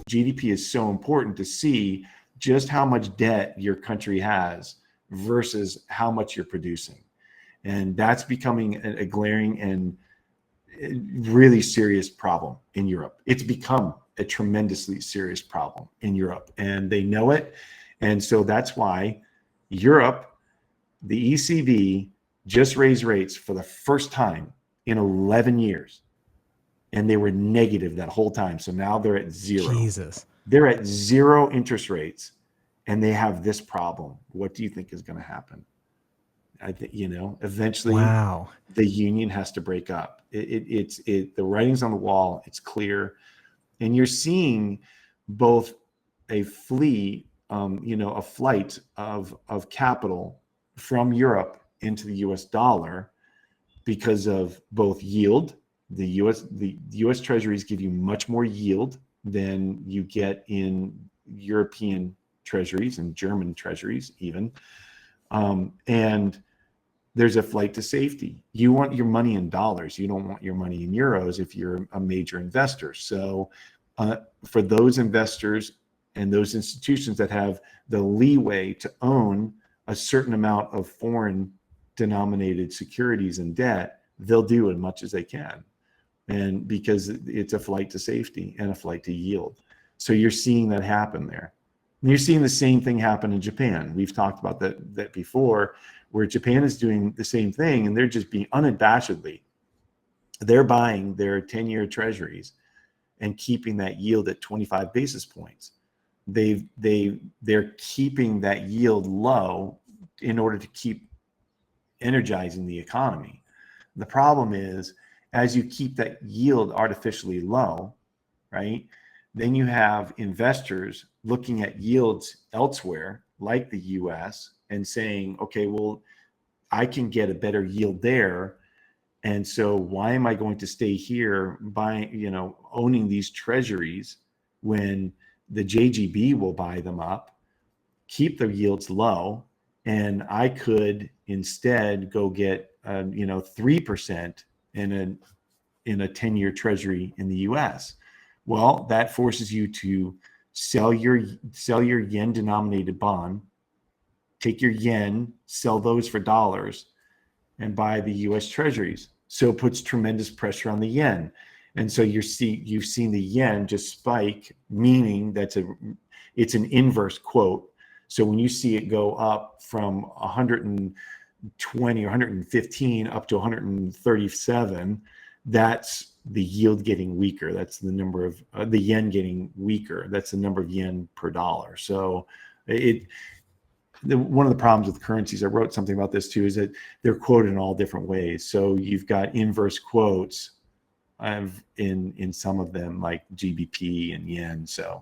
GDP is so important to see just how much debt your country has versus how much you're producing. And that's becoming a glaring and really serious problem in Europe. It's become a tremendously serious problem in Europe, and they know it. And so that's why Europe, the ECB, just raised rates for the first time in 11 years. And they were negative that whole time. So now they're at zero. Jesus. They're at zero interest rates, and they have this problem. What do you think is going to happen? I think, eventually Wow. the union has to break up. The writing's on the wall. It's clear. And you're seeing both a flight of capital from Europe into the US dollar because of both yield. The US treasuries give you much more yield than you get in European treasuries and German treasuries even. And there's a flight to safety. You want your money in dollars. You don't want your money in euros if you're a major investor. So for those investors and those institutions that have the leeway to own a certain amount of foreign denominated securities and debt, they'll do as much as they can. And because it's a flight to safety and a flight to yield. So you're seeing that happen there. And you're seeing the same thing happen in Japan. We've talked about that before, where Japan is doing the same thing, and they're just being unabashedly, they're buying their 10-year treasuries and keeping that yield at 25 basis points. They're keeping that yield low in order to keep energizing the economy. The problem is, as you keep that yield artificially low, right, then you have investors looking at yields elsewhere, like the US, and saying, okay, well, I can get a better yield there. And so why am I going to stay here buying, owning these treasuries when the JGB will buy them up, keep the yields low, and I could instead go get 3% in a 10-year treasury in the US. Well, that forces you to sell your yen denominated bond, take your yen, sell those for dollars, and buy the US treasuries. So it puts tremendous pressure on the yen. And so you've seen the yen just spike, meaning it's an inverse quote. So when you see it go up from 120 or 115 up to 137, that's the yield getting weaker. That's the number of the yen getting weaker. That's the number of yen per dollar. So one of the problems with currencies, I wrote something about this too, is that they're quoted in all different ways. So you've got inverse quotes in some of them, like GBP and yen. So